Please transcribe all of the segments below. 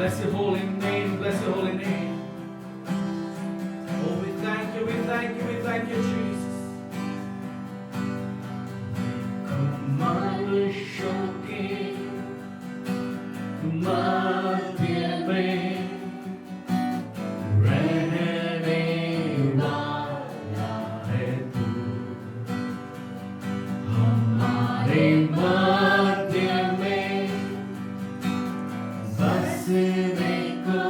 Bless your holy name. Bless your holy name. Oh, we thank you. We thank you. We thank you, Jesus. मनुष्यों के मध्य में रहने वाला है तू, हमारे मध्य में बसने को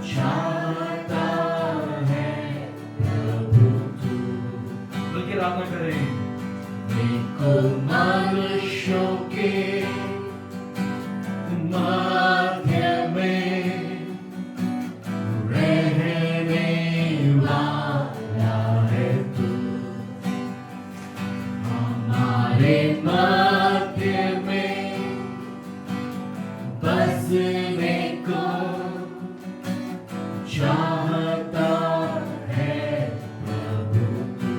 चाहता है प्रभु तू। बल्कि प्रार्थना करें। देखो मनुष्यों के मध्य में रहने वाला है तू, हमारे मध्य में बसने को चाहता है प्रभु तू।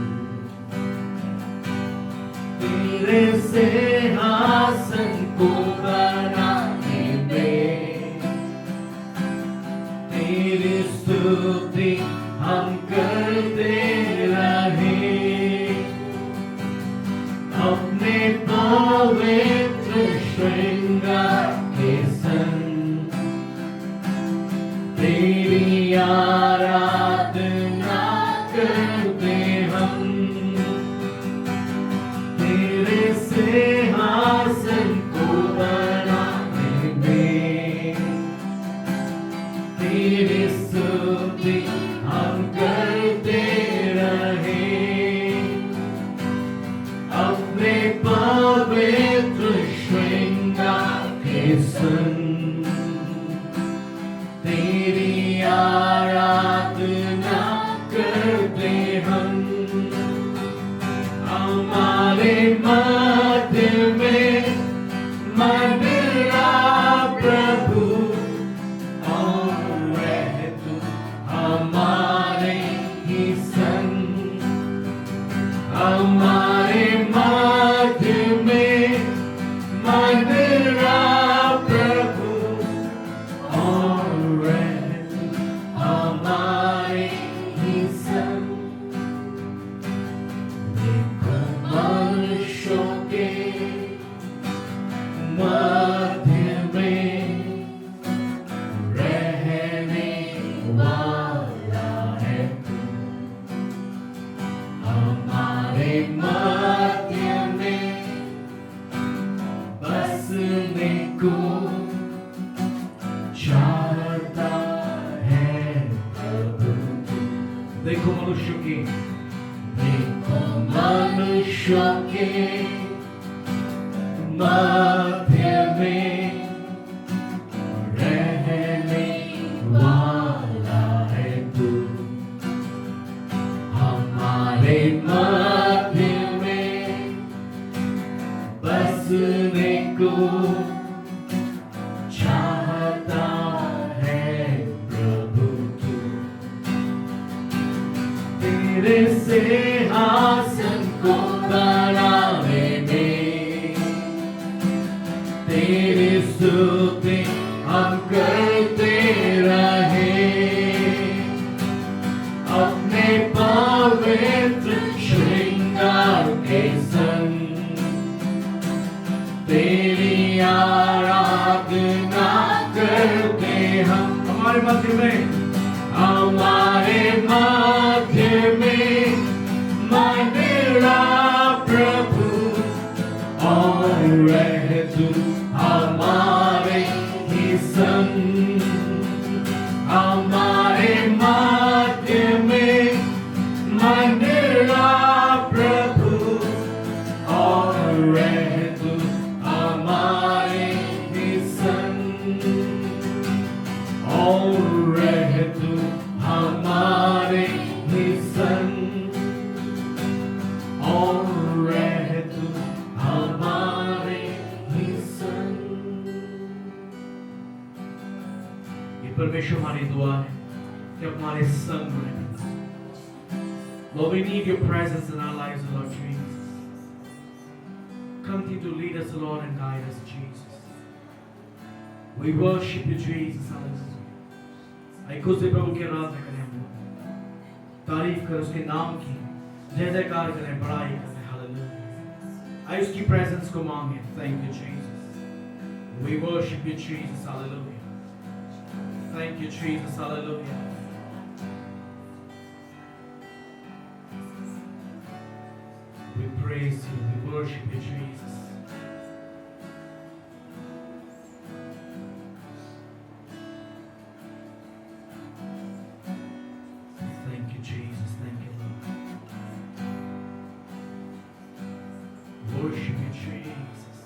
तेरे सिंहासन को बनाने में तेरी स्तुति हम करते रहे, अपने पवित्र श्रृंगार के संग तेरी आराधना करते हम। तेरे सिंहासन को बनाने में तेरी स्तुति हम करते रहे, अपने पवित्र श्रृंगार के संग तेरी आराधना करते हम। हमारे मध्य में मंदिरा प्रभु और रह तू हमारे ही संग। हमारे मध्य में मंदिरा प्रभु और रह तू हमारे ही संग। मनुष्यों के मध्य में रहने वाला है तू, हमारे मध्य में बसने को चाहता है प्रभु तू। देखो मनुष्य की देखो मनुष्यों के मध्य में रहने वाला है तू, हमारे मध्य में बसने को चाहता है प्रभु तू। तेरे सिंहासन को बनाने में तेरी स्तुति हम करते रहे, अपने पवित्र श्रृंगार के संग तेरी आराधना करते हम। हमारे मध्य में हमारे मध्य में मंदिरा प्रभु और रह तू हमारे ही संग। हमारे मध्य में मंदिरा प्रभु और रह तू हमारे ही संग, और रह तू हमारे ही संग, और रह तू हमारे ही संग। ये परमेश्वर हमारी दुआ है कि हमारे संग में Lord, we need your presence in our lives, Lord Jesus. Continue to lead us, Lord, and guide us, Jesus. We worship you, Jesus. Hallelujah. आइए खुद से प्रभु की आराधना करें हम लोग। तारीफ करें उसके नाम की, जय जयकार करें, बड़ाई करें। हालेलुया। आइए उसकी प्रेजेंस को मांगे। Thank you, Jesus. We worship you, Jesus. Hallelujah. Thank you, Jesus. Hallelujah. We praise you. We worship you, Jesus. Thank you, Jesus. Thank you, Lord. Worship you, Jesus.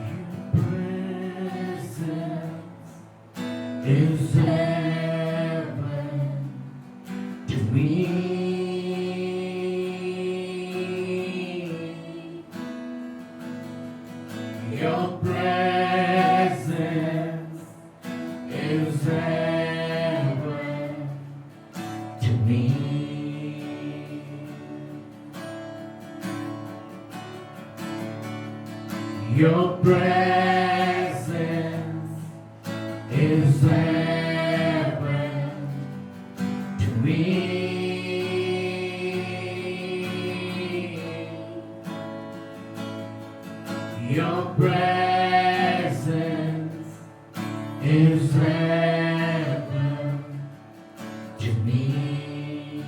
Your presence is heaven to me. Your presence is heaven to me. Your presence is heaven to me. Your presence is heaven to me.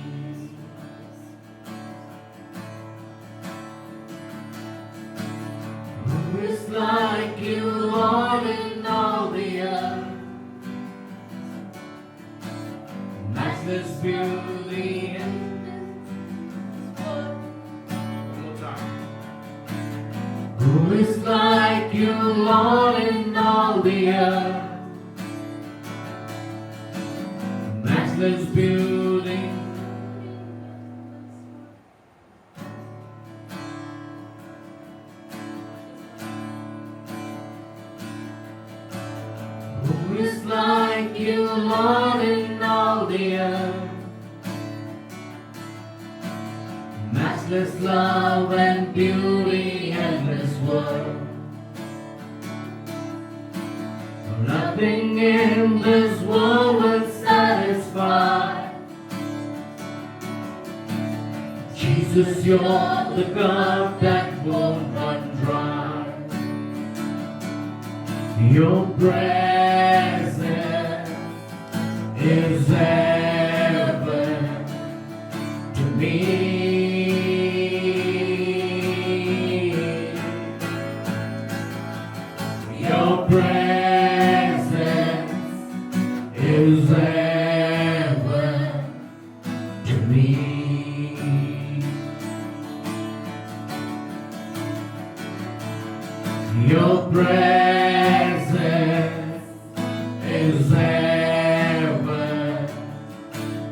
Who is like you, Lord, in all the earth? Matchless beauty and one more time. Who is like you, Lord, in all the earth? Matchless beauty. Who is like you, Lord, in all the earth? Matchless love and beauty, endless world. Nothing in this world will satisfy. Jesus, you're the cup that won't run dry. Your presence is heaven to me. Your presence is heaven to me. Your presence is heaven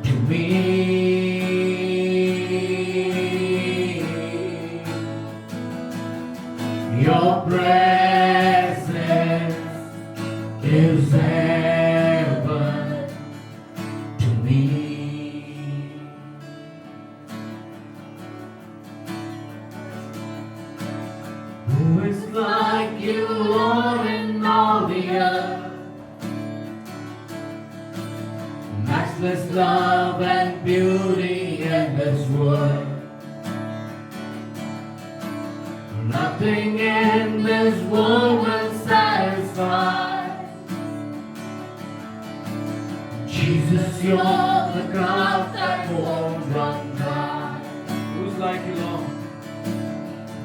to me. Your presence is heaven to me. Who is like you, Lord, in all the earth? Matchless love and beauty in this world. Nothing in this world will satisfy. Jesus, you're the cup that won't run dry. Who's like you, Lord?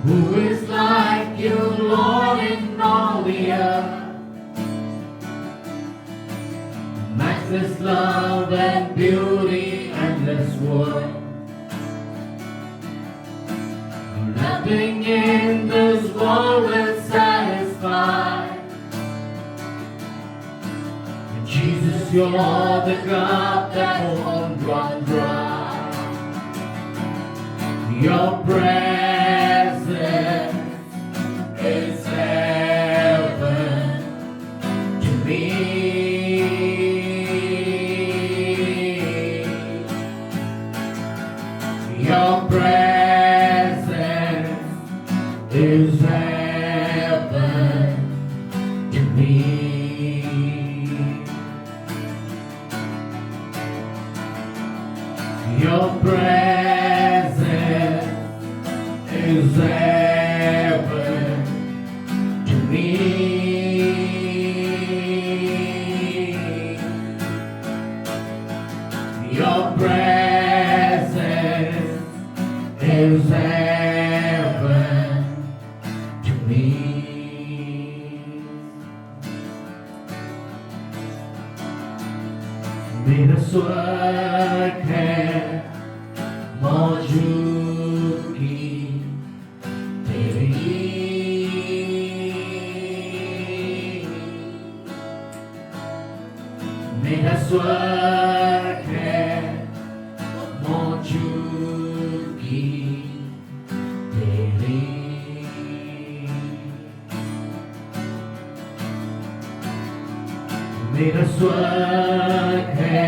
Who is like you, Lord, in all the earth? Matchless love and beauty, endless world. Nothing in this world will satisfy. Jesus, you're the cup that won't run dry. Your presence is heaven to me. Your presence is heaven to me. Your presence is heaven to me. Your presence is heaven to me. मेरा स्वर्ग है मौजूदगी तेरी। मेरा स्वर्ग है मौजूदगी तेरी। मेरा स्वर्ग है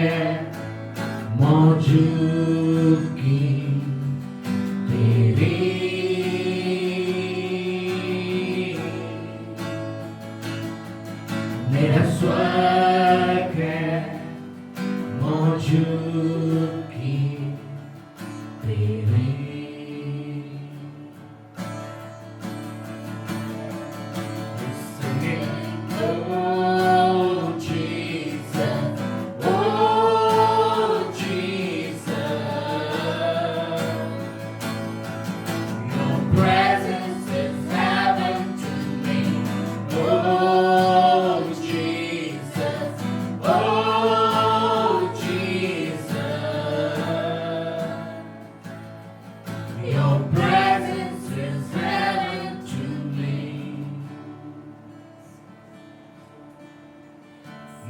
मौजूदगी तेरी। मेरा स्वर्ग है मौजूदगी तेरी।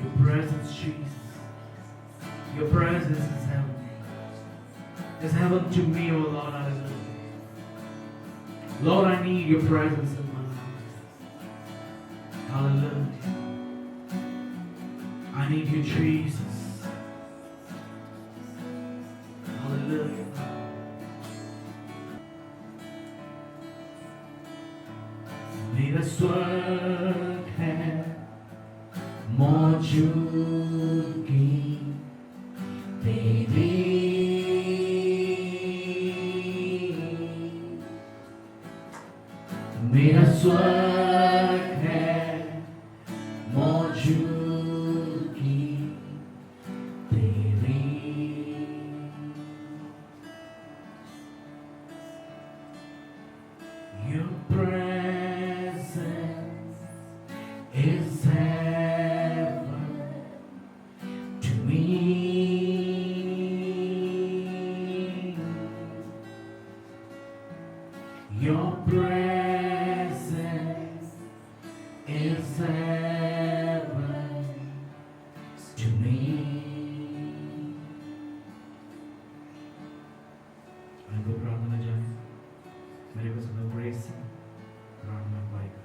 Your presence, Jesus. Your presence is heaven. Is heaven to me, oh Lord, hallelujah. Lord, I need your presence in my life. Hallelujah. I need you, Jesus. Hallelujah. मेरा स्वर्ग है मौजूदगी तेरी। मेरा स्वर्ग है मौजूदगी तेरी। Your presence is heaven to me. Your presence is heaven to me. आइए प्रार्थना जाए। मेरे को सुनो ग्रेस प्रार्थना पाएगा।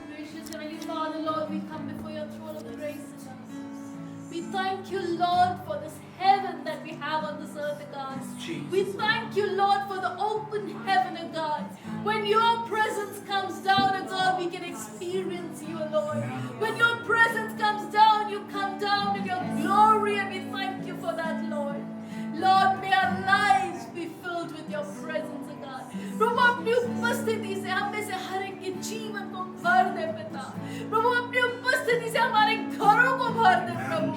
Gracious Heavenly Father, Lord, we come before your throne of grace. We thank you, Lord, for this heaven that we have on this earth, God. Jesus. We thank you, Lord, for the open heaven, God. When your presence comes down, God, we can experience you, Lord. When your presence comes down, you come down in your glory, and we thank you for that, Lord. Lord, may our lives be filled with your presence, God. प्रभु अपनी उपस्थिति से हम में से हर एक के जीवन को भर दे पिता। प्रभु अपनी उपस्थिति से हमारे घरों को भर दे प्रभु।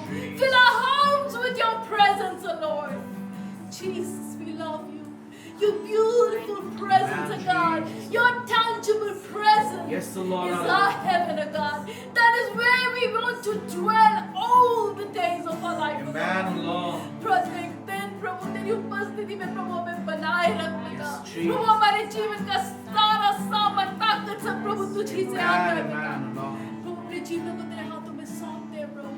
Fill our homes with your presence, O Lord. Jesus, we love you. Your beautiful presence, O God. Your tangible presence Yes, the Lord, is hallelujah. our heaven, O God. That is where we want to dwell all the days of our life, O God. Amen, Lord. प्रत्येक दिन प्रभु तेरी उपस्थिति में प्रभु हमें बनाए रखना। Yes, Jesus. प्रभु हमारे जीवन का सारा सामान ताकत सब प्रभु तुझी से आता है Amen, पिता। Lord. प्रभु अपने जीवन को तेरे हाथों में सौंपते हैं प्रभु।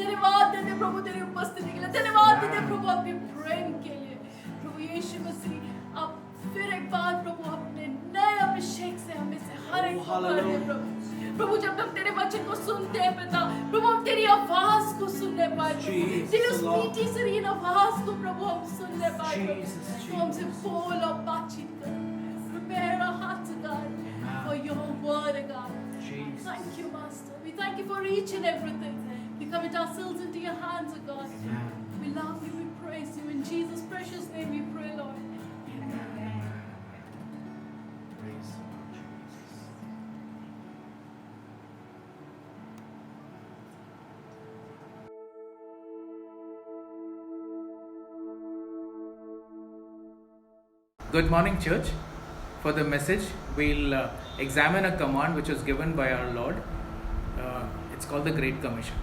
धन्यवाद देते हैं प्रभु तेरी उपस्थिति के लिए। धन्यवाद देते हैं प्रभु आपके प्रेम के लिए। प्रभु यीशु मसीह आप फिर एक बार प्रभु अपने नए अभिषेक से हमें से हर एक को भर दे प्रभु। प्रभु जब हम तेरे वचन को सुनते हैं पिता, प्रभु हम तेरी आवाज को सुनने पाए, Jesus, तेरी उस Lord. मीठी सरीन आवाज को प्रभु हम सुनने पाए, Jesus, तो हमसे बोल और बातचीत कर। Prepare our hearts, God, for your word, God. Jesus. Thank you, Master. We thank you for each and everything. We commit ourselves into your hands, O God. We love you, we praise you. In Jesus' precious name we pray, Lord. Praise the Lord Jesus. Good morning, church. For the message, we'll examine a command which was given by our Lord. It's called the Great Commission.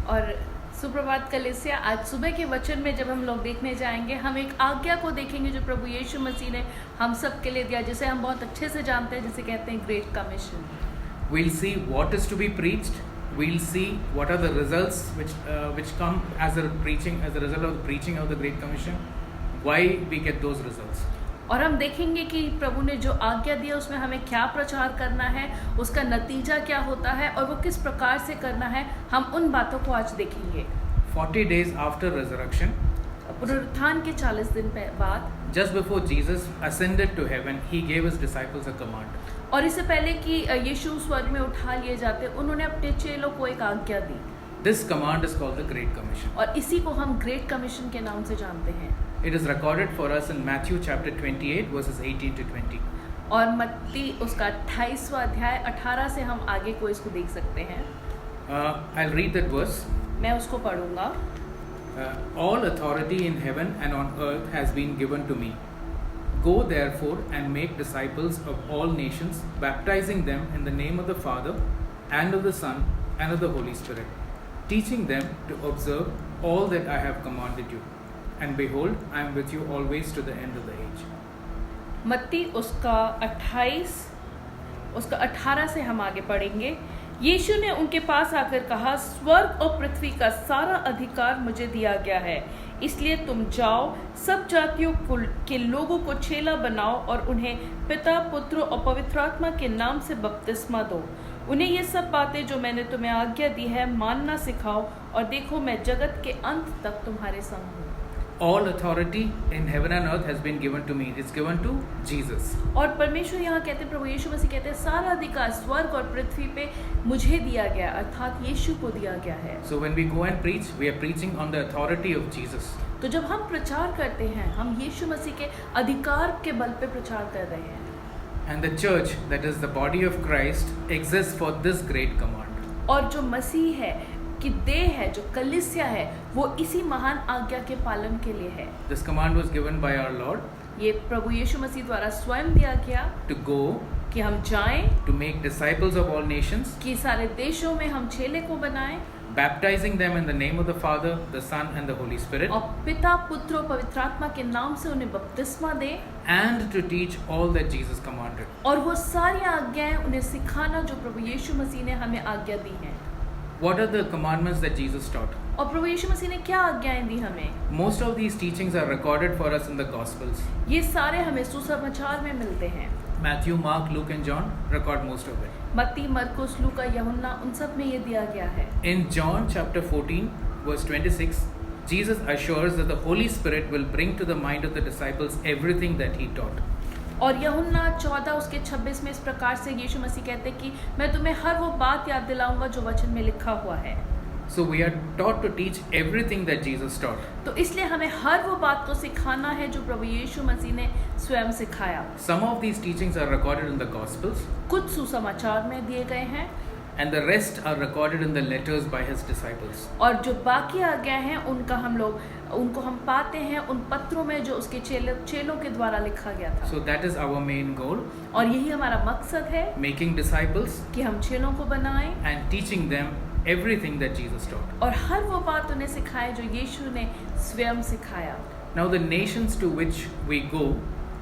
और सुप्रभात कलीसिया, आज सुबह के वचन में जब हम लोग देखने जाएंगे, हम एक आज्ञा को देखेंगे जो प्रभु यीशु मसीह ने हम सब के लिए दिया, जिसे हम बहुत अच्छे से जानते हैं, जिसे कहते हैं great commission. We'll see what is to be preached. We'll see what are the results which come as a result of the preaching of the Great Commission. Why we get those results. और हम देखेंगे कि प्रभु ने जो आज्ञा दिया उसमें हमें क्या प्रचार करना है, उसका नतीजा क्या होता है और वो किस प्रकार से करना है, हम उन बातों को आज देखेंगे। 40 days after resurrection, पुनरुत्थान के 40 दिन बाद, just before Jesus ascended to heaven, he gave his disciples a command. और इससे पहले कि यीशु स्वर्ग में उठा लिए जाते, उन्होंने अपने चेलों को एक आज्ञा दी। This command is called the Great Commission. और इसी को हम ग्रेट कमीशन के नाम से जानते हैं। It is recorded for us in Matthew chapter 28 verses 18 to 20. और मत्ती उसका 28वां अध्याय 18 से हम आगे को इसको देख सकते हैं। I'll read that verse. मैं उसको पढ़ूंगा। All authority in heaven and on earth has been given to me. Go therefore and make disciples of all nations, baptizing them in the name of the Father and of the Son and of the Holy Spirit, teaching them to observe all that I have commanded you. And behold, I am with you always to the end of the age. मत्ती उसका 18 से हम आगे पढ़ेंगे। यीशु ने उनके पास आकर कहा, स्वर्ग और पृथ्वी का सारा अधिकार मुझे दिया गया है, इसलिए तुम जाओ, सब जातियों के लोगों को चेला बनाओ और उन्हें पिता, पुत्र और पवित्र आत्मा के नाम से बपतिस्मा दो। उन्हें ये सब बातें जो मैंने तुम्हें आज्ञा दी है मानना सिखाओ, और देखो मैं जगत के अंत तक तुम्हारे संग हूँ। All authority in heaven and earth has been given to me. It's given to Jesus. और परमेश्वर यहाँ कहते हैं, प्रभु यीशु मसीह कहते हैं, सारा अधिकार स्वर्ग और पृथ्वी पे मुझे दिया गया, अर्थात यीशु को दिया गया है। So when we go and preach, we are preaching on the authority of Jesus. तो जब हम प्रचार करते हैं, हम यीशु मसीह के अधिकार के बल पे प्रचार कर रहे हैं। And the church, that is the body of Christ, exists for this great command. और जो मसीह है, कि देह है, जो कलीसिया है, वो इसी महान आज्ञा के पालन के लिए है। This command was given by our Lord. ये प्रभु यीशु मसीह द्वारा स्वयं दिया गया To go, कि हम जाएं, to make disciples of all nations, कि सारे देशों में हम चेले को बनाएं, baptizing them in the name of the Father, the Son and the Holy Spirit, और पिता, पुत्र और पवित्र आत्मा के नाम से उन्हें बपतिस्मा दें, and to teach all that Jesus commanded. और वो सारी आज्ञाएं उन्हें सिखाना जो प्रभु यीशु मसीह ने हमें आज्ञा दी हैं। What are the commandments that Jesus taught? और प्रभु यीशु मसीह ने क्या आज्ञाएं दी हमें? Most of these teachings are recorded for us in the Gospels. ये सारे हमें सुसमाचार में मिलते हैं। Matthew, Mark, Luke and John record most of it. मत्ती, मरकुस, लूका, यूहन्ना, उन सब में ये दिया गया है। In John chapter 14 verse 26, Jesus assures that the Holy Spirit will bring to the mind of the disciples everything that he taught. और यूहन्ना 14 उसके 26 में इस प्रकार से यीशु मसीह कहते हैं कि मैं तुम्हें हर वो बात याद दिलाऊंगा जो वचन में लिखा हुआ है। So we are taught to teach everything that Jesus taught. तो इसलिए हमें हर वो बात को सिखाना है जो प्रभु यीशु मसीह ने स्वयं सिखाया। Some of these teachings are recorded in the Gospels, कुछ सुसमाचार में दिए गए हैं, and the rest are recorded in the letters by his disciples. और जो बाकी आज्ञाएं हैं उनको हम पाते हैं उन पत्रों में जो उसके चेलों के द्वारा लिखा गया था। So that is our main goal, और यही हमारा मकसद है making disciples कि हम चेलों को बनाएं and teaching them everything that Jesus taught. और हर वो बात उन्हें सिखाएं जो यीशु ने स्वयं सिखाया। Now the nations to which we go,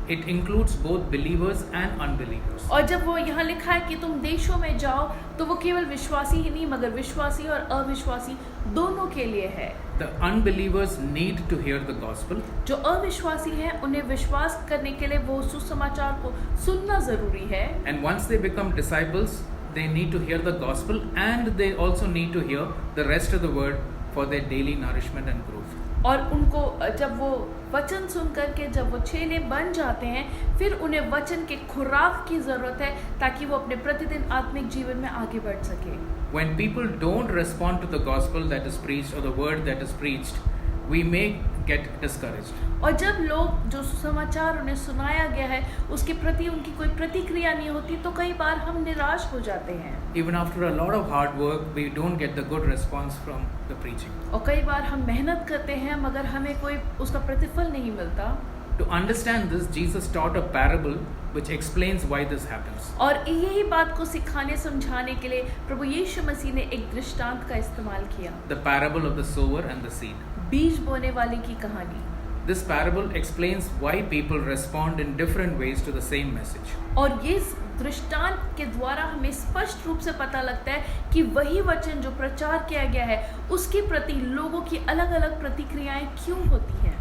it includes both believers and unbelievers. और जब वो यहाँ लिखा है कि तुम देशों में जाओ, तो वो केवल विश्वासी ही नहीं मगर विश्वासी और अविश्वासी दोनों के लिए है। The unbelievers need to hear the gospel, जो अविश्वासी हैं उन्हें विश्वास करने के लिए वो सुसमाचार को सुनना जरूरी है। and once they become disciples, they need to hear the gospel and they also need to hear the rest of the word for their daily nourishment and growth. और उनको जब वो वचन सुन करके जब वो चेले बन जाते हैं, फिर उन्हें वचन के खुराक की ज़रूरत है ताकि वो अपने प्रतिदिन आत्मिक जीवन में आगे बढ़ सके. When people don't respond to the gospel that is preached or the word that is preached, we may get discouraged. और जब लोग जो सुसमाचार उन्हें सुनाया गया है उसके प्रति उनकी कोई प्रतिक्रिया नहीं होती तो कई बार हम निराश हो जाते हैं. Even after a lot of hard work, we don't get the good response from the preaching. और कई बार हम मेहनत करते हैं मगर हमें कोई उसका प्रतिफल नहीं मिलता. To understand this, Jesus taught a parable which explains why this happens. और यही बात को सिखाने समझाने के लिए प्रभु यीशु मसीह ने एक दृष्टांत का इस्तेमाल किया. The parable of the sower and the seed. बीज बोने वाले की कहानी. This parable explains why people respond in different ways to the same message. और ये दृष्टांत के द्वारा हमें स्पष्ट रूप से पता लगता है कि वही वचन जो प्रचार किया गया है उसके प्रति लोगों की अलग-अलग प्रतिक्रियाएं क्यों होती हैं.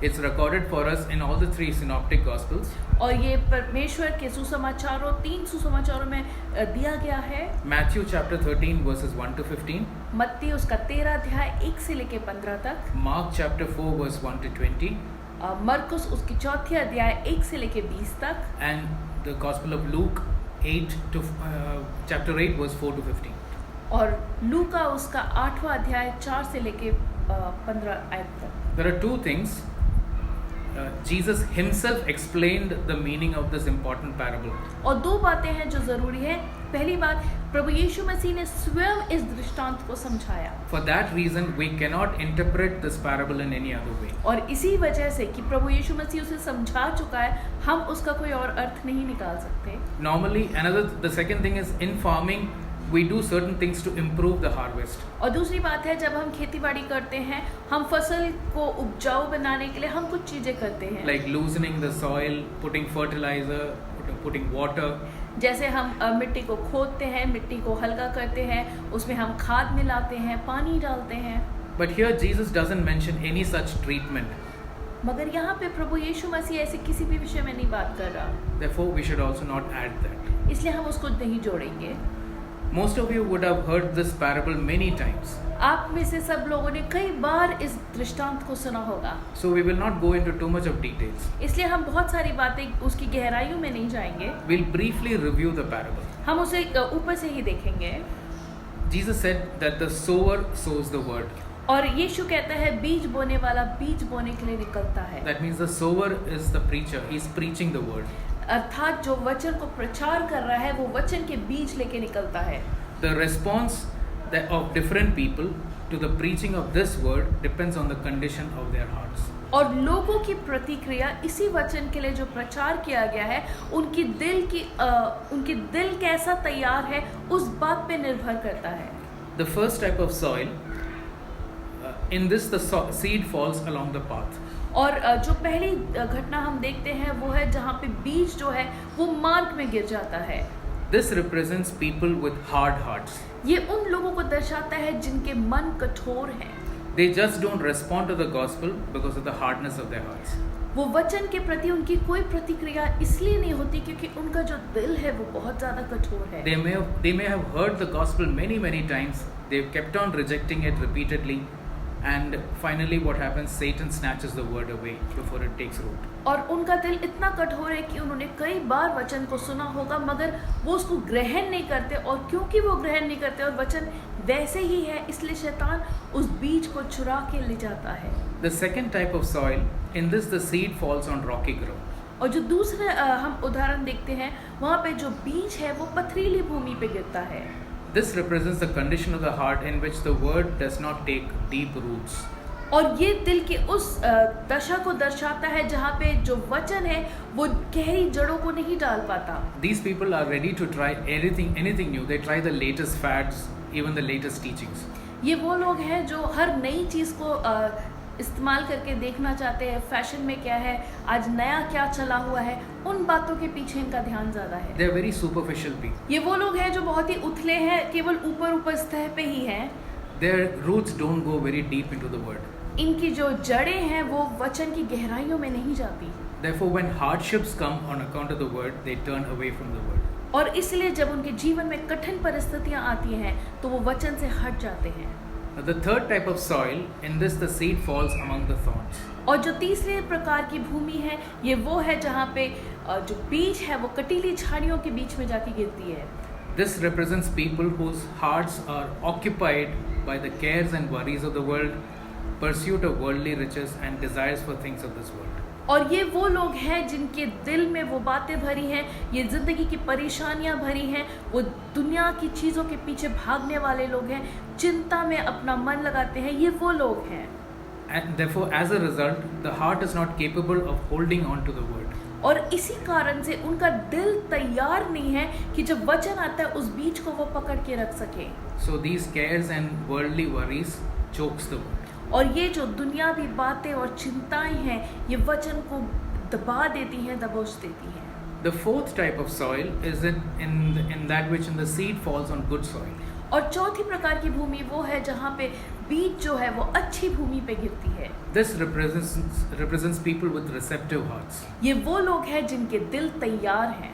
It's recorded for us in all the three synoptic gospels. और ये परमेश्वर के सुसमाचारों 3 सुसमाचारों में दिया गया है. Matthew chapter 13 verses 1 to 15. मत्ती उसका 13 अध्याय 1 से लेके 15 तक. Mark chapter 4 verse 1 to 20. मरकुस उसकी 4 अध्याय 1 से लेके 20 तक. And the gospel of Luke 8 to chapter 8 verse 4 to 15. और लूका उसका 8वां अध्याय 4 से लेके 15 आयत तक. There are two things. Jesus himself explained the meaning of this important parable. और 2 बातें हैं जो जरूरी है. पहली बात, प्रभु यीशु मसीह ने स्वयं इस दृष्टांत को समझाया. For that reason, we cannot interpret this parable in any other way. और इसी वजह से कि प्रभु यीशु मसीह उसे समझा चुका है, हम उसका कोई और अर्थ नहीं निकाल सकते. Normally, the second thing is in farming, we do certain things to improve the harvest. और दूसरी बात है, जब हम खेती बाड़ी करते हैं, हम फसल को उपजाऊ बनाने के लिए हम कुछ चीजें करते हैं. Like loosening the soil, putting fertilizer, putting water. जैसे हम मिट्टी को खोदते हैं, मिट्टी को हल्का करते हैं, उसमें हम खाद मिलाते हैं, पानी डालते हैं. But here Jesus doesn't mention any such treatment. मगर यहाँ पे प्रभु यीशु मसीह ऐसे किसी भी विषय में नहीं बात कर रहा. Therefore, we should also not add that. इसलिए हम उसको नहीं जोड़ेंगे. Most of you would have heard this parable many times. आप में से सब लोगों ने कई बार इस दृष्टांत को सुना होगा. So we will not go into too much of details. इसलिए हम बहुत सारी बातें उसकी गहराइयों में नहीं जाएंगे. We'll briefly review the parable. हम उसे ऊपर से ही देखेंगे. Jesus said that the sower sows the word. और यीशु कहता है बीज बोने वाला बीज बोने के लिए निकलता है. That means the sower is the preacher. He's preaching the word. अर्थात जो वचन को प्रचार कर रहा है वो वचन के बीज लेके निकलता है. The response of different people to the preaching of this word depends on the condition of their hearts. और लोगों की प्रतिक्रिया इसी वचन के लिए जो प्रचार किया गया है उनकी दिल कैसा तैयार है उस बात पे निर्भर करता है. The first type of soil, in this the seed falls along the path. और जो पहली घटना हम देखते हैं वो है जहाँ पे बीज जो है वो मार्ग में गिर जाता है. This represents people with hard hearts. ये उन लोगों को दर्शाता है जिनके मन कठोर हैं. They just don't respond to the gospel because of the hardness of their hearts. वो वचन के प्रति उनकी कोई प्रतिक्रिया इसलिए नहीं होती क्योंकि उनका जो दिल है वो बहुत ज़्यादा कठोर है. They may have heard the gospel many times. They've kept on rejecting it repeatedly. And finally what happens, Satan snatches the word away before it takes root. और उनका दिल इतना कठोर है कि उन्होंने कई बार वचन को सुना होगा मगर वो उसको ग्रहण नहीं करते. और क्योंकि वो ग्रहण नहीं करते और वचन वैसे ही है इसलिए शैतान उस बीज को चुरा के ले जाता है. The second type of soil, in this the seed falls on rocky ground. और जो दूसरा हम उदाहरण देखते हैं वहाँ पे जो बीज है वो पथरीली भूमि पे गिरता है. This represents the condition of the heart in which the word does not take deep roots. और ये दिल की उस दशा को दर्शाता है जहाँ पे जो वचन है वो गहरी जड़ों को नहीं डाल पाता. These people are ready to try anything new. They try the latest fads, even the latest teachings. ये वो लोग हैं जो हर नई चीज़ को इस्तेमाल करके देखना चाहते हैं. फैशन में क्या है, आज नया क्या चला हुआ है, उन बातों के पीछे इनका ध्यान ज़्यादा है. They are very superficial people. ये वो लोग हैं जो बहुत ही उथले हैं, केवल ऊपर सतह पे ही हैं. Their roots don't go very deep into the word. इनकी जो जड़ें हैं वो वचन की गहराइयों में नहीं जाती. Therefore, when hardships come on account of the word, they turn away from the word. और इसलिए जब उनके जीवन में कठिन परिस्थितियां आती हैं तो वो वचन से हट जाते हैं। The third type of soil, in this the seed falls among the thorns. और जो तीसरे प्रकार की भूमि है ये वो है जहाँ पे जो बीज है वो कटीली झाड़ियों के बीच में जाके गिरती है। This represents people whose hearts are occupied by the cares and worries of the world, pursuit of worldly riches and desires for things of this world. और ये वो लोग हैं जिनके दिल में वो बातें भरी हैं, ये जिंदगी की परेशानियां भरी हैं, वो दुनिया की चीज़ों के पीछे भागने वाले लोग हैं, चिंता में अपना मन लगाते हैं, ये वो लोग हैं। And therefore, as a result, the heart is not capable of holding on to the word. और इसी कारण से उनका दिल तैयार नहीं है कि जब वचन आता है उस बीज को वो पकड़ के रख सके। So these cares and worldly worries chokes the word. और ये जो दुनियावी बातें और चिंताएं हैं ये वचन को दबा देती हैं, दबोच देती हैं। The fourth type of soil is in that which in the seed falls on good soil. और चौथी प्रकार की भूमि वो है जहाँ पे बीज जो है वो अच्छी भूमि पे गिरती है। This represents people with receptive hearts. ये वो लोग हैं जिनके दिल तैयार हैं,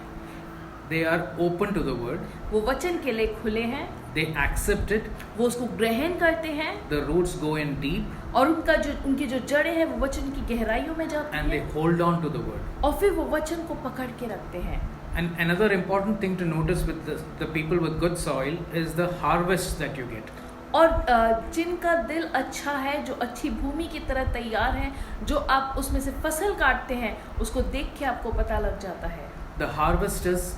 They are open to the word. वो वचन के लिए खुले हैं, They accept it. वो उसको ग्रहण करते हैं The roots go in deep और उनकी जो जड़ें हैं वो वचन की गहराइयों में जाती and they हैं hold on to the word. और फिर वो वचन को पकड़ के रखते हैं। And another important thing to notice with the people with good soil is the harvest that you get. और जिनका दिल अच्छा है, जो अच्छी भूमि की तरह तैयार है, जो आप उसमें से फसल काटते हैं उसको देख के आपको पता लग जाता है। The harvest is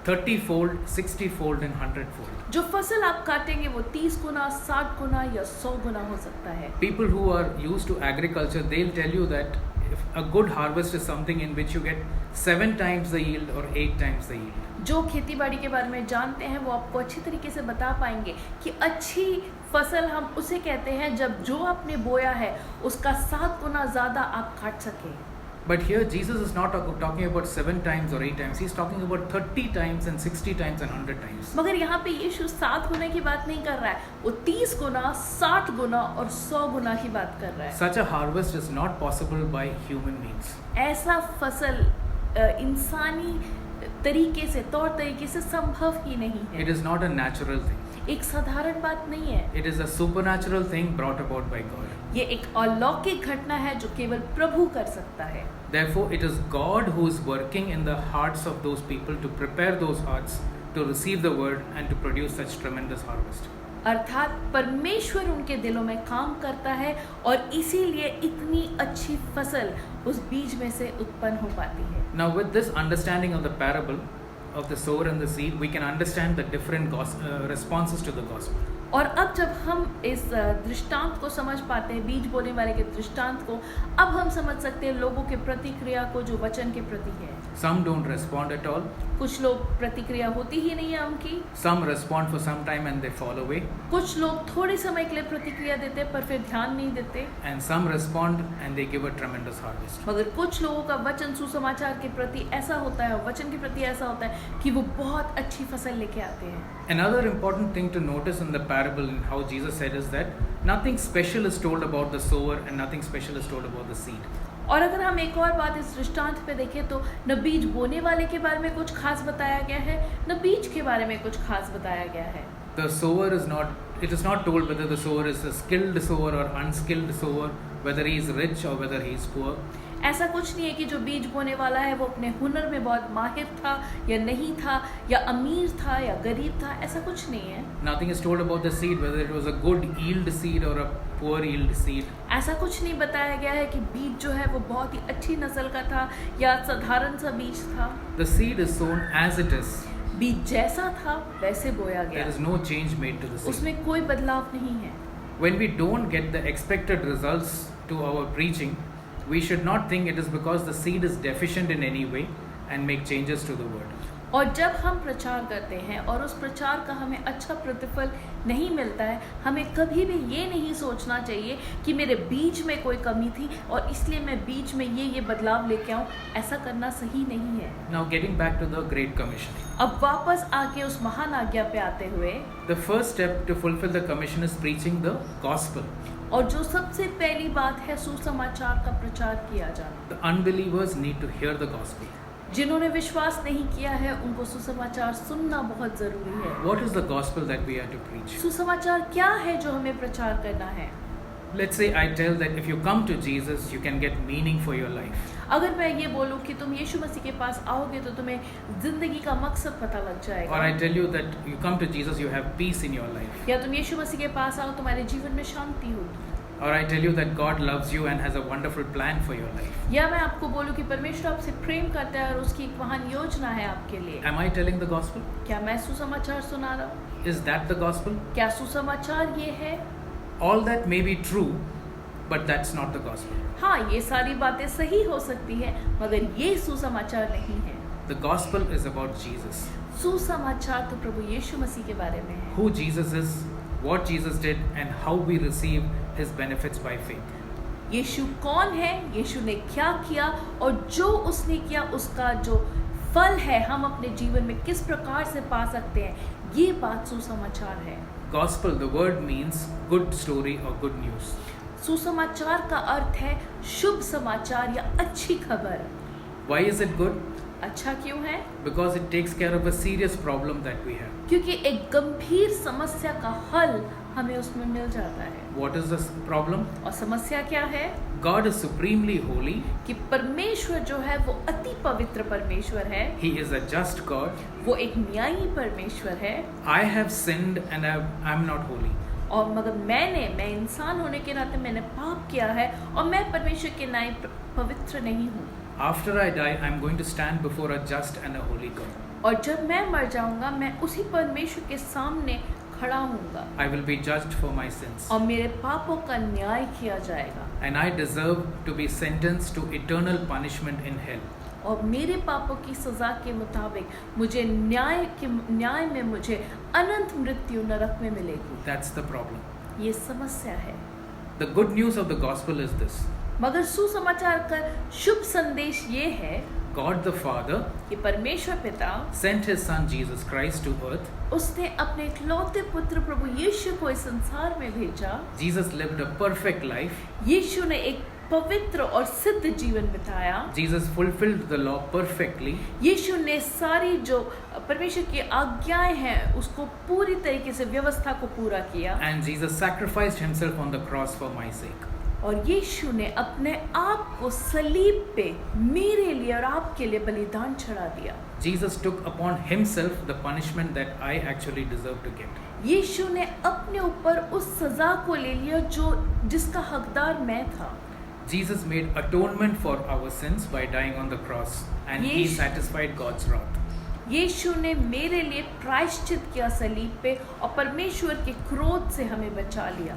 30-fold, 60-fold and 100-fold. जो फसल आप काटेंगे वो 30 गुना, 60 गुना या 100 गुना हो सकता है। People who are used to agriculture, they'll tell you that if a good harvest is something in which you get 7 times the yield or 8 times the yield. जो खेती बाड़ी के बारे में जानते हैं वो आपको अच्छी तरीके से बता पाएंगे कि अच्छी फसल हम उसे कहते हैं जब जो आपने बोया है उसका 7 गुना ज़्यादा आप काट सकें। But here Jesus is not talking about 7 times or 8 times. He's talking about 30 times and 60 times and 100 times. मगर यहाँ पे यीशु 7 गुना की बात नहीं कर रहा है, वो 30 गुना, 60 गुना और 100 गुना की बात कर रहा है। Such a harvest is not possible by human means. ऐसा फसल इंसानी तरीके से, तौर तरीके से संभव ही नहीं है। It is not a natural thing. एक साधारण बात नहीं है, It is a supernatural thing brought about by God. ये एक अलौकिक घटना है जो केवल प्रभु कर सकता है। Therefore, it is God who is working in the hearts of those people to prepare those hearts to receive the word and to produce such tremendous harvest. अर्थात परमेश्वर उनके दिलों में काम करता है और इसीलिए इतनी अच्छी फसल उस बीज में से उत्पन्न हो पाती है। Now, with this understanding of the parable of the sower and the seed, we can understand the different responses to the gospel. और अब जब हम इस दृष्टांत को समझ पाते हैं, बीज बोने वाले के दृष्टांत को, अब हम समझ सकते हैं लोगों के प्रतिक्रिया को जो वचन के प्रति है। Some don't respond at all. कुछ लोग प्रतिक्रिया होती ही नहीं है उनकी, Some respond for some time and they fall away. कुछ लोग थोड़े समय के लिए प्रतिक्रिया देते हैं पर फिर ध्यान नहीं देते, And some respond and they give a tremendous harvest. मगर कुछ लोगों का वचन सुसमाचार के प्रति ऐसा होता है, वचन के प्रति ऐसा होता है कि वो बहुत अच्छी फसल लेके आते हैं। Another important thing to notice in the parable and how Jesus said is that nothing special is told about the sower and nothing special is told about the seed. और अगर हम एक और बात इस दृष्टांत पे देखें तो न बीज बोने वाले के बारे में कुछ खास बताया गया है, न बीज के बारे में कुछ खास बताया गया है। The sower is not, it is not told whether the sower is a skilled sower or unskilled sower, whether he is rich or whether he is poor. ऐसा कुछ नहीं है कि जो बीज बोने वाला है वो अपने हुनर में बहुत माहिर था या नहीं था, या अमीर था या गरीब था, ऐसा कुछ नहीं है। Nothing is told about the seed, whether it was a good yield seed or a poor yield seed. ऐसा कुछ नहीं बताया गया है कि बीज जो है वो बहुत ही अच्छी नस्ल का था या साधारण सा बीज था। The seed is sown as it is. बीज जैसा था वैसे बोया There गया, is no change made to the seed. उसमें कोई बदलाव नहीं है। When we don't get the expected results to our preaching, we should not think it is because the seed is deficient in any way and make changes to the word. और जब हम प्रचार करते हैं और उस प्रचार का हमें अच्छा प्रतिफल नहीं मिलता है, हमें कभी भी ये नहीं सोचना चाहिए कि मेरे बीज में कोई कमी थी और इसलिए मैं बीज में ये बदलाव लेके आऊँ। ऐसा करना सही नहीं है। Now getting back to the Great Commission. अब वापस आके उस महान आज्ञा पे आते हुए, The first step to fulfill the commission is preaching the gospel. और जो सबसे पहली बात है सुसमाचार का प्रचार किया जाना। The unbelievers need to hear the gospel. जिन्होंने विश्वास नहीं किया है उनको सुसमाचार सुनना बहुत जरूरी है। What is the gospel that we are to preach? सुसमाचार क्या है जो हमें प्रचार करना है? Let's say I tell that if you come to Jesus, you can get meaning for your life. अगर मैं ये बोलूँ कि तुम यीशु मसीह के पास आओगे तो तुम्हें जिंदगी का मकसद पता लग Or जाएगा, I tell you that you come to Jesus, you have peace in your life. या तुम यीशु मसीह के पास आओ तुम्हारे जीवन में शांति होगी, Or I tell you that God loves you and has a wonderful plan for your life. या मैं आपको बोलूँ कि परमेश्वर आपसे प्रेम करता है और उसकी एक महान योजना है आपके लिए। Am I telling the gospel? क्या मैं सुसमाचार सुना रहा हूँ? Is that the gospel? क्या सुसमाचार ये है? All that may be true, but that's not the gospel. हाँ, ये सारी बातें सही हो सकती है मगर ये सुसमाचार नहीं है। The gospel is about Jesus. सुसमाचार तो प्रभु यीशु मसीह के बारे में है, Who Jesus is, what Jesus did, and how we receive his benefits by faith. यीशु कौन है, यीशु ने क्या किया और जो उसने किया उसका जो फल है हम अपने जीवन में किस प्रकार से पा सकते हैं, ये बात सुसमाचार है। Gospel, the word means good story or good news. सुसमाचार का अर्थ है शुभ समाचार या अच्छी खबर। Why is it good? अच्छा क्यों है? Because it takes care of a serious problem that we have. क्योंकि एक गंभीर समस्या का हल हमें उसमें मिल जाता है। What is the problem? और समस्या क्या है? God is supremely holy. कि परमेश्वर जो है वो अति पवित्र परमेश्वर है, He is a just God. वो एक न्यायी परमेश्वर है। I have sinned and I'm not holy. और मगर मैं इंसान होने के नाते मैंने पाप किया है और मैं परमेश्वर के न्याय पवित्र नहीं हूँ। After I die, I'm going to stand before a just and a holy God. और जब मैं मर जाऊंगा मैं उसी परमेश्वर के सामने खड़ा हूँगा I will be judged for my sins. और मेरे पापों का न्याय किया जाएगा And I deserve to be sentenced to eternal punishment in hell. और मेरे पापों की सजा के मुताबिक मुझे न्याय में मुझे अनंत मृत्यु नरक में मिलेगी। That's the problem. ये समस्या है। The good news of the gospel is this. मगर सुसमाचार का शुभ संदेश ये है God the Father कि परमेश्वर पिता sent his son Jesus Christ to earth. उसने अपने इकलौते पुत्र प्रभु यीशु को इस संसार में भेजा। Jesus lived a perfect life. यीशु ने एक पवित्र और सिद्ध जीवन बिताया। Jesus fulfilled the law perfectly. यीशु ने सारी जो परमेश्वर की आज्ञाएं हैं उसको पूरी तरीके से व्यवस्था को पूरा किया। And Jesus sacrificed himself on the cross for my sake. और यीशु ने अपने आप को सलीब पे मेरे लिए और आपके लिए बलिदान चढ़ा दिया। Jesus took upon himself the punishment that I actually deserve to get. यीशु ने अपने ऊपर उस सजा को ले लिया जो जिसका हकदार मैं था। Jesus made atonement for our sins by dying on the cross, and he Yes. satisfied God's wrath. यीशु ने मेरे लिए प्रायश्चित किया सलीब पे और परमेश्वर के क्रोध से हमें बचा लिया।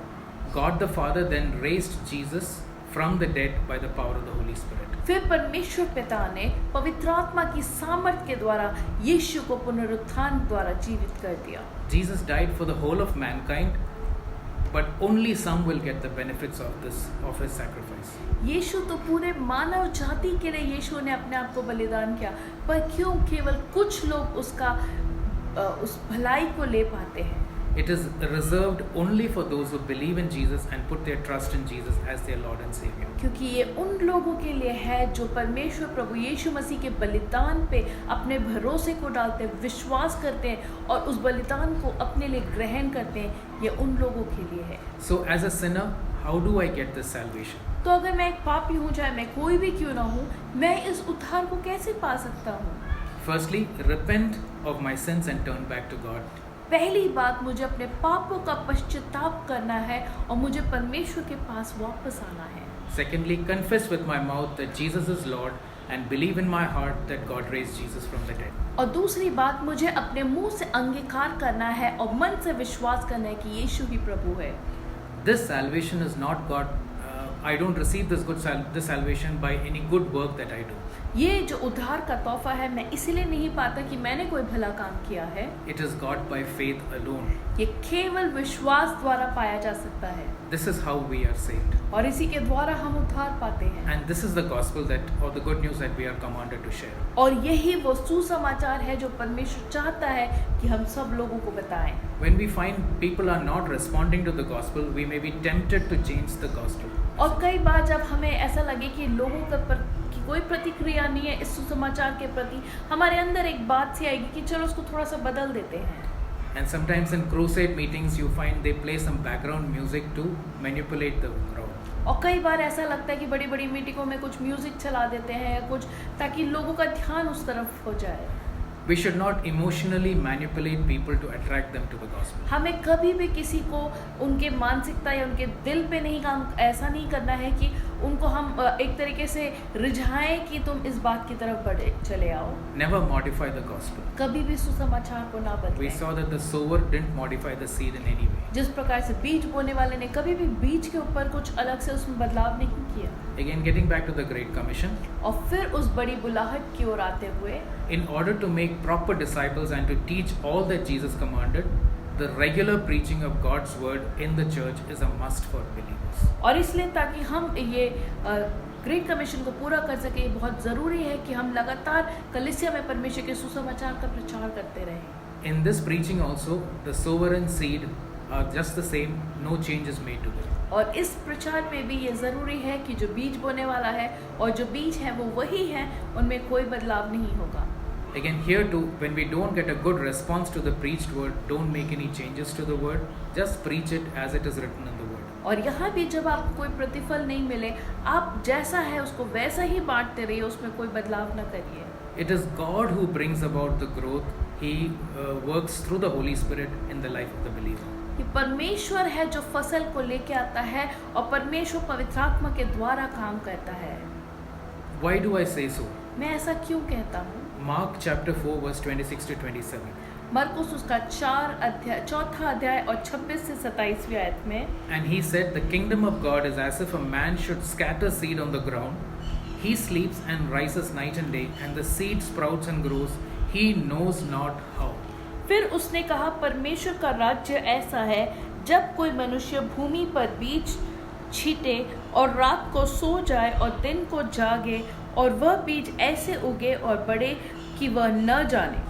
God the Father then raised Jesus from the dead by the power of the Holy Spirit. फिर परमेश्वर पिता ने पवित्र आत्मा की सामर्थ के द्वारा यीशु को पुनरुत्थान द्वारा जीवित कर दिया। Jesus died for the whole of mankind, but only some will get the benefits of his sacrifice. यीशु तो पूरे मानव जाति के लिए यीशु ने अपने आप को बलिदान किया, पर क्यों केवल कुछ लोग उस भलाई को ले पाते हैं? It is reserved only for those who believe in Jesus and put their trust in Jesus as their Lord and Savior. क्योंकि ये उन लोगों के लिए है जो परमेश्वर प्रभु यीशु मसीह के बलिदान पे अपने भरोसे को डालते हैं, विश्वास करते हैं और उस बलिदान को अपने लिए ग्रहण करते हैं। ये उन लोगों के लिए है। So as a sinner, how do I get this salvation? तो अगर मैं एक पापी हूँ, चाहे मैं कोई भी क्यों ना हूँ, मैं इस उद्धार को कैसे पा सकता हूँ? Firstly, repent of my sins and turn back to God. पहली बात, मुझे अपने पापों का पश्चाताप करना है और मुझे परमेश्वर के पास वापस आना है। Secondly, confess with my mouth that Jesus is Lord and believe in my heart that God raised Jesus from the dead. और दूसरी बात, मुझे अपने मुंह से अंगीकार करना है और मन से विश्वास करना है कि यीशु ही प्रभु है। This salvation is not God. I don't receive this salvation by any good work that I do. ये जो उद्धार का तोहफा है मैं इसीलिए नहीं पाता कि मैंने कोई भला काम किया है। It is God by faith alone. ये केवल विश्वास द्वारा पाया जा सकता है This is how we are saved. और इसी के द्वारा हम उद्धार पाते हैं। And this is the gospel or the good news that we are commanded to share. और यही वो सुसमाचार है जो परमेश्वर चाहता है कि हम सब लोगों को बताएं। When we find people are not responding to the gospel, we may be tempted to change the gospel. और कई बार जब हमें ऐसा लगे कि लोगों की कोई प्रतिक्रिया नहीं है इस सुसमाचार के प्रति, हमारे अंदर एक बात सी आएगी कि चलो उसको थोड़ा सा बदल देते हैं। And sometimes in crusade meetings, you find they play some background music to manipulate the crowd. और कई बार ऐसा लगता है कि बड़ी बड़ी मीटिंगों में कुछ म्यूजिक चला देते हैं या कुछ, ताकि लोगों का ध्यान उस तरफ हो जाए। We should not emotionally manipulate people to attract them to the gospel. हमें कभी भी किसी को उनके मानसिकता या उनके दिल पे नहीं काम, ऐसा नहीं करना है कि उनको हम एक तरीके से रिझाएं कि तुम इस बात की तरफ बढ़े चले आओ। Never modify the gospel. कभी भी सुसमाचार को ना We बदलें। saw that the sower didn't modify the seed in any way. जिस प्रकार से बीज बोने वाले ने कभी भी बीज के ऊपर कुछ अलग से उसमें बदलाव नहीं किया। Again, getting back to the Great Commission, और फिर उस बड़ी बुलाहट की ओर आते हुए, in order to make proper disciples and to teach all that Jesus commanded, the regular preaching of God's word in the church is a must for believers. और इसलिए ताकि हम ये ग्रेट कमीशन को पूरा कर सके, ये बहुत ज़रूरी है कि हम लगातार कलीसिया में परमेश्वर के सुसमाचार का प्रचार करते रहें। In this preaching also, the sower and seed are just the same, no changes made to them. और इस प्रचार में भी ये ज़रूरी है कि जो बीज बोने वाला है और जो बीज है वो वही है, उनमें कोई बदलाव नहीं होगा। Again, here too, when we don't get a good response to the preached word, don't make any changes to the word, just preach it as it is written in the word. और यहाँ भी जब आपको कोई प्रतिफल नहीं मिले, आप जैसा है उसको वैसा ही बांटते रहिए, उसमें कोई बदलाव न करिए। It is God who brings about the growth. He works through the Holy Spirit in the life of the believer. कि परमेश्वर है जो फसल को लेके आता है और परमेश्वर पवित्र आत्मा के द्वारा काम करता है। Why do I say so? मैं ऐसा क्यों कहता हूँ? Mark chapter 4 verse 26 to 27. मरकुस उसका 4 अध्याय और 26 से 27वीं आयत में, And he said, the kingdom of God is as if a man should scatter seed on the ground. He sleeps and rises night and day, and the seed sprouts and grows. He knows not how. फिर उसने कहा, परमेश्वर का राज्य ऐसा है जब कोई मनुष्य भूमि पर बीज छीटे और रात को सो जाए और दिन को जागे, और वह बीज ऐसे उगे और बढ़े कि वह न जाने।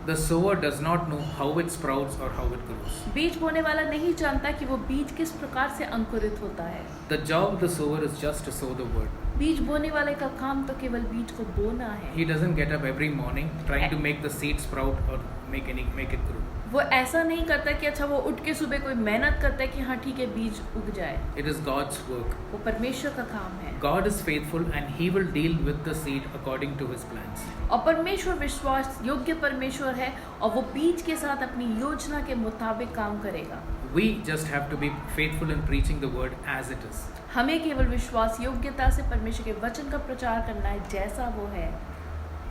The sower does not know how it sprouts or how it grows. बीज बोने वाला नहीं जानता कि वो बीज किस प्रकार से अंकुरित होता है। The job of the sower is just to sow the word. बीज बोने वाले का काम तो केवल बीज को बोना है। He doesn't get up every morning trying to make the seed sprout or make it grow. वो ऐसा नहीं करता कि अच्छा वो उठ के सुबह कोई मेहनत करता है कि हाँ ठीक है बीज उग जाए। It is God's work. वो परमेश्वर का काम है। God is faithful and He will deal with the seed according to His plans. और परमेश्वर विश्वास योग्य परमेश्वर है और वो बीज के साथ अपनी योजना के मुताबिक काम करेगा। We just have to be faithful in preaching the word as it is. हमें केवल विश्वास योग्यता से परमेश्वर के वचन का प्रचार करना है जैसा वो है।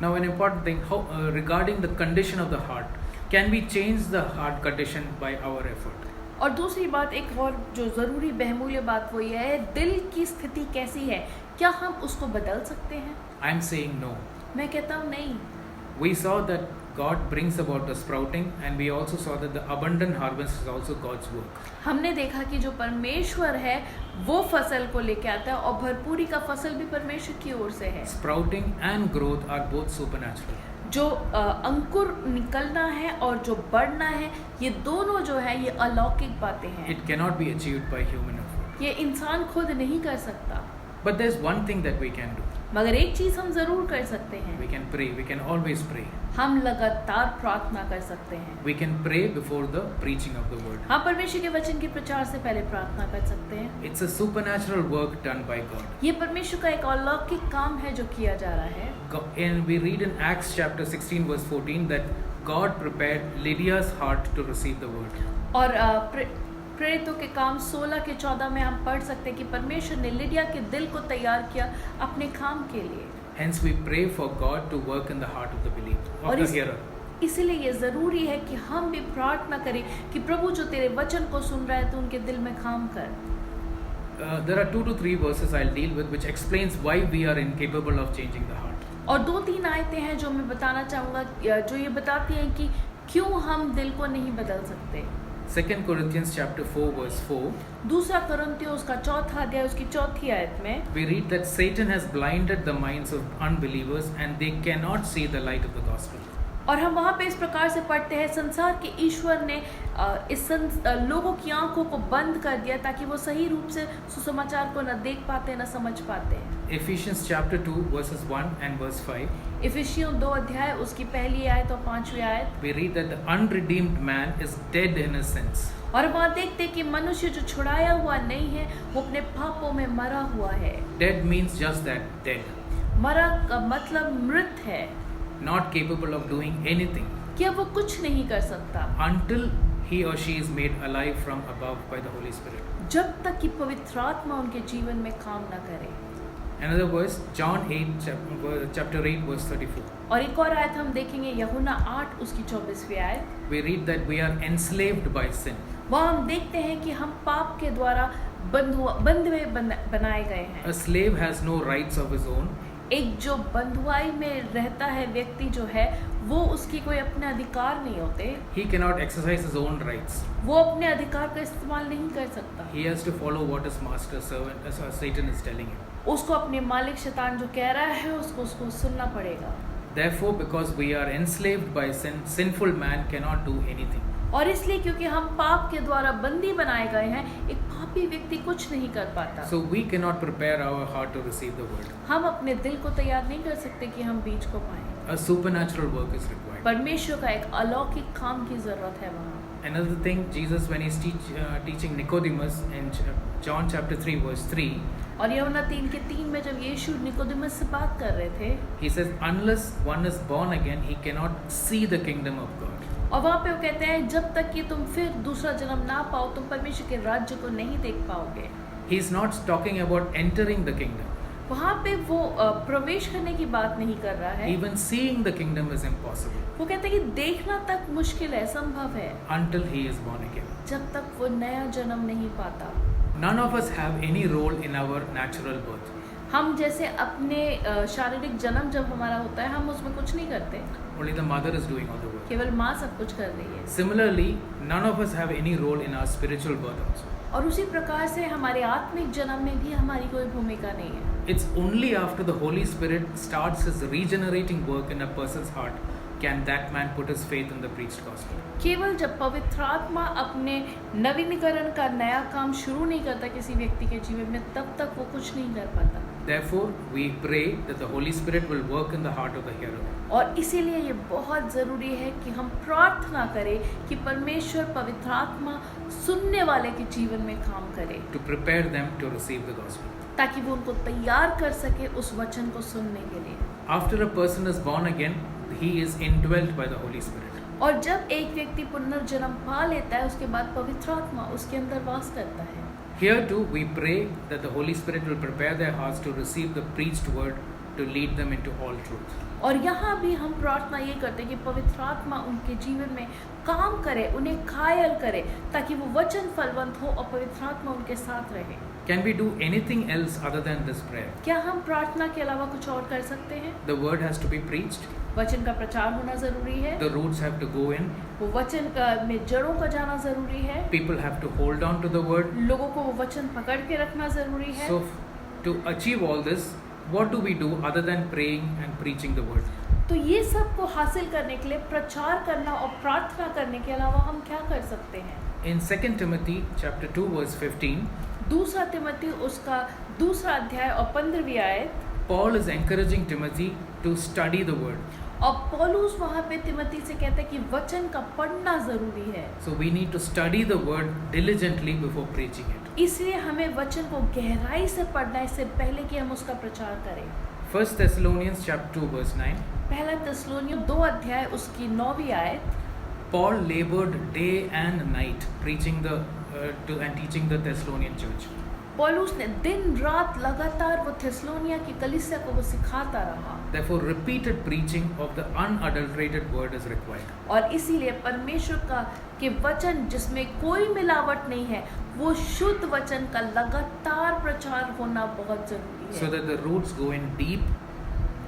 Now an important thing regarding the condition of the heart. Can we change the heart condition by our effort? और दूसरी बात, एक और जो ज़रूरी बहुमूल्य बात वो ये है, दिल की स्थिति कैसी है, क्या हम उसको बदल सकते हैं? I'm saying no. मैं कहता हूँ नहीं। We saw that God brings about the sprouting, and we also saw that the abundant harvest is also God's work. हमने देखा कि जो परमेश्वर है वो फसल को लेके आता है और भरपूरी का फसल भी परमेश्वर की ओर से है। Sprouting and growth are both supernatural. जो अंकुर निकलना है और जो बढ़ना है, ये दोनों जो है ये अलौकिक बातें हैं। It cannot be achieved by human effort. ये इंसान खुद नहीं कर सकता। But there's one thing that we can do. मगर एक चीज हम जरूर कर सकते हैं, We can pray. We can always pray. हम लगातार प्रार्थना कर सकते हैं। We can pray before the preaching of the word. हम परमेश्वर के वचन के प्रचार से पहले प्रार्थना कर सकते हैं। It's a supernatural work done by God. ये परमेश्वर का एक अलौकिक काम है जो किया जा रहा है। And we read in Acts chapter 16 verse 14 that God prepared Lydia's heart to receive the word. और प्रेरितों के काम 16 के 14 में हम पढ़ सकते हैं कि परमेश्वर ने लिडिया के दिल को तैयार किया अपने काम के लिए। Hence we pray for God to work in the heart of the believer, of the hearer. इसीलिए ये ज़रूरी है कि हम भी प्रार्थना करें कि प्रभु जो तेरे वचन को सुन रहा है तो उनके दिल में काम कर। There are 2 to 3 verses I'll deal with which explains why we are incapable of changing the heart. और 2-3 आयतें हैं जो मैं बताना चाहूँगा, जो ये बताती हैं कि क्यों हम दिल को नहीं बदल सकते। 2 Corinthians chapter 4 verse 4. दूसरा कुरिन्थियों उसका 4 अध्याय उसकी 4 आयत में We read that Satan has blinded the minds of unbelievers and they cannot see the light of the gospel. और हम वहाँ पे इस प्रकार से पढ़ते हैं, संसार के ईश्वर ने लोगों की आंखों को बंद कर दिया ताकि वो सही रूप से सुसमाचार को न देख पाते न समझ पाते। Ephesians chapter 2 verses 1 and verse 5. इफिसियों 2 अध्याय उसकी पहली आयत और 5वीं आयत। We read that the unredeemed man is dead in his sins. और वहाँ देखते कि मनुष्य जो छुड़ाया हुआ नहीं है वो अपने पापों में मरा हुआ है। Dead means just that, dead. मरा का मतलब मृत है, Not capable of doing anything कि अब वो कुछ नहीं कर सकता until he or she is made alive from above by the Holy Spirit. जब तक कि पवित्र आत्मा उनके जीवन में काम न करे। Another verse, John 8 chapter 8 verse 34. और एक और आयत हम देखेंगे, यूहन्ना 8 उसकी 24वीं आयत। We read that we are enslaved by sin. वहाँ हम देखते हैं कि हम पाप के द्वारा बंधुए बनाए गए हैं। A slave has no rights of his own. एक जो बंधुआई में रहता है व्यक्ति जो है वो उसकी कोई अपने अधिकार नहीं होते। He cannot exercise his own rights. वो अपने अधिकार का इस्तेमाल नहीं कर सकता। He has to follow what his master servant Satan is telling him. उसको अपने मालिक शैतान जो कह रहा है उसको सुनना पड़ेगा। Therefore, because we are enslaved by sin, sinful man cannot do anything. और इसलिए क्योंकि हम पाप के द्वारा बंदी बनाए गए हैं, एक पापी व्यक्ति कुछ नहीं कर पाता। So we cannot prepare our heart to receive the word. हम अपने दिल को तैयार नहीं कर सकते कि हम बीज को पाएं। A supernatural work is required. परमेश्वर का एक अलौकिक काम की जरूरत है वहाँ। Another thing, Jesus when he's teaching Nicodemus in John chapter 3 verse 3, और यूहन्ना 3:3 में जब यीशु निकोदेमुस से बात कर रहे थे, he says, unless one is born again, he cannot see the kingdom of God. और वहाँ पे वो कहते हैं जब तक कि तुम फिर दूसरा जन्म ना पाओ तुम परमेश्वर के राज्य को नहीं देख पाओगे। He is not talking about entering the kingdom. वहाँ पे वो प्रवेश करने की बात नहीं कर रहा है। Even seeing the kingdom is impossible वो कहते हैं कि देखना तक मुश्किल है, संभव है, until he is born again. जब तक वो नया जन्म नहीं पाता। None of us have any role in our natural birth. हम जैसे अपने शारीरिक जन्म जब हमारा होता है हम उसमें कुछ नहीं करते, Only the mother is doing all the work. केवल माँ सब कुछ कर रही है। Similarly, none of us have any role in our spiritual birth also. और उसी प्रकार से हमारे आत्मिक जन्म में भी हमारी कोई भूमिका नहीं है। It's only after the Holy Spirit starts his regenerating work in a person's heart can that man put his faith in the preached gospel. केवल जब पवित्र आत्मा अपने नवीनीकरण का नया काम शुरू नहीं करता किसी व्यक्ति के जीवन में, तब तक वो कुछ नहीं कर पाता। Therefore, we pray that the Holy Spirit will work in the heart of the hearer. और इसीलिए ये बहुत ज़रूरी है कि हम प्रार्थना करें कि परमेश्वर पवित्र आत्मा सुनने वाले के जीवन में काम करे, To prepare them to receive the gospel. ताकि वो उनको तैयार कर सके उस वचन को सुनने के लिए। After a person is born again, he is indwelt by the Holy Spirit. और जब एक व्यक्ति पुनर्जन्म पा लेता है उसके बाद पवित्र आत्मा उसके अंदर वास करता है। Here too, we pray that the Holy Spirit will prepare their hearts to receive the preached word to lead them into all truth. और यहाँ भी हम प्रार्थना ये करते हैं कि पवित्र आत्मा उनके जीवन में काम करे, उन्हें घायल करे, ताकि वो वचन फलवंत हो और पवित्र आत्मा उनके साथ रहे। Can we do anything else other than this prayer? क्या हम प्रार्थना के अलावा कुछ और कर सकते हैं? The word has to be preached. वचन का प्रचार होना जरूरी है। The roots have to go in. वो वचन में जड़ों का जाना जरूरी है। People have to hold on to the word. लोगों को वो वचन पकड़ के रखना जरूरी है। So, to achieve all this, what do we do other than praying and preaching the word? तो ये सब को हासिल करने के लिए प्रचार करना और प्रार्थना करने के अलावा हम क्या कर सकते हैं? In 2 Timothy chapter 2 verse 15, दूसरा तिमोथी उसका दूसरा अध्याय और 15वीं आयत, Paul is encouraging Timothy to study the word. और पौलुस वहाँ पे तिमोथी से कहता है कि वचन का पढ़ना जरूरी है। So we need to study the word diligently before preaching it. इसलिए हमें वचन को गहराई से पढ़ना है इससे पहले कि हम उसका प्रचार करें। 1 Thessalonians chapter 2 verse 9, पहला थिस्सलुनीय 2 अध्याय उसकी 9वीं आयत, Paul labored day and night preaching and teaching the Thessalonian church. पौलुस ने दिन रात लगातार वो थिस्सलुनिया की कलीसिया को वो सिखाता रहा। Therefore, repeated preaching of the unadulterated word is required. और इसीलिए परमेश्वर के वचन जिसमें कोई मिलावट नहीं है, वो शुद्ध वचन का लगातार प्रचार होना बहुत जरूरी So है, that the roots go in deep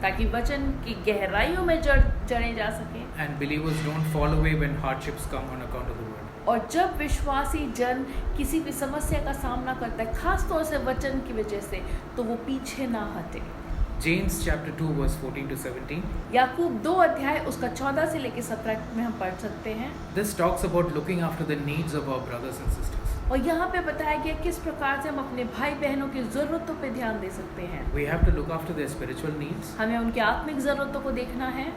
ताकि वचन की गहराइयों में जड़े जा सके। and believers don't fall away when hardships come on account of the word. और जब विश्वासी जन किसी भी समस्या का सामना करता है, खास तौर से वचन की वजह से, तो वो पीछे ना हटे। James chapter 2 verse 14 to 17. याकूब 2 अध्याय उसका 14 से लेकर 17 में हम पढ़ सकते हैं। This talks about looking after the needs of our brothers and sisters. और यहाँ पे बताया गया किस प्रकार से हम अपने भाई बहनों की जरूरतों पे ध्यान दे सकते हैं। We have to look after their spiritual needs. हमें उनकी आत्मिक जरूरतों को देखना है।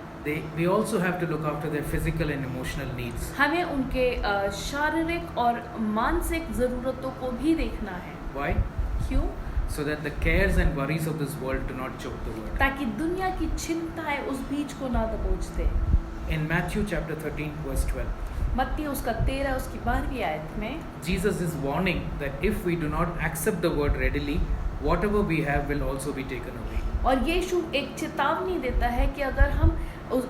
We also have to look after their physical and emotional needs. हमें उनके शारीरिक और मानसिक जरूरतों को भी देखना है। Why? क्यों? So that the cares and worries of this world do not choke the word. ताकि दुनिया की चिंताएं उस बीज को ना दबोच दे। In Matthew chapter 13 verse 12, मत्ती उसका 13 उसकी 12वीं आयत में Jesus is warning that if we do not accept the word readily, whatever we have will also be taken away. और यीशु एक चेतावनी देता है कि अगर हम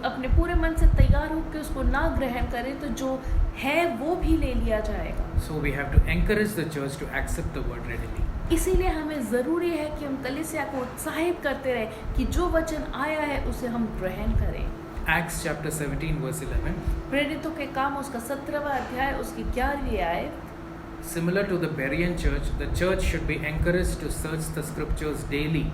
अपने पूरे मन से तैयार होकर उसको ना ग्रहण करें तो जो है वो भी ले लिया जाएगा। So we have to encourage the church to accept the word readily. इसीलिए हमें ज़रूरी है कि हम कलीसिया को उत्साहित करते रहें कि जो वचन आया है उसे हम ग्रहण करें। Acts chapter 17 verse 11. प्रेरितों के काम उसका 17वां अध्याय उसकी 11वीं आयत। Similar to the Berean church, the church should be encouraged to search the scriptures daily.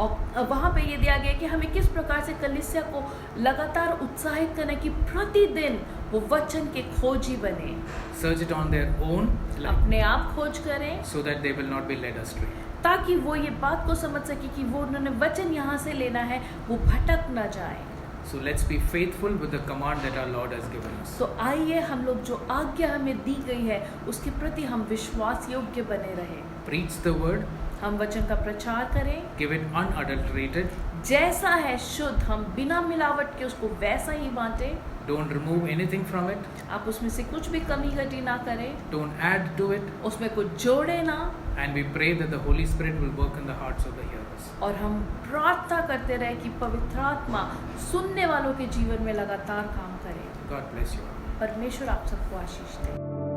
और वहाँ पे ये दिया गया कि हमें किस प्रकार से कलीसिया को लगातार उत्साहित करना कि प्रतिदिन वो वचन के खोजी बने, Search it on their own अपने आप खोज करें so that they will not be led astray. ताकि वो ये बात को समझ सके कि वो उन्होंने वचन यहाँ से लेना है, वो भटक ना जाए। So let's be faithful with the command that our Lord has given us. तो आइए हम लोग जो आज्ञा हमें दी गई है उसके प्रति हम विश्वास योग्य बने रहें। Preach the word, हम वचन का प्रचार करें, give it unadulterated, जैसा है शुद्ध, हम बिना मिलावट के उसको वैसा ही बांटें। don't remove anything from it, आप उसमें से कुछ भी कमी घटी ना करें, don't add to it, उसमें कुछ जोड़े ना। and we pray that the Holy Spirit will work in the hearts of the hearers. और हम प्रार्थना करते रहे कि पवित्र आत्मा सुनने वालों के जीवन में लगातार काम करे। God bless you. परमेश्वर आप सबको आशीष दे।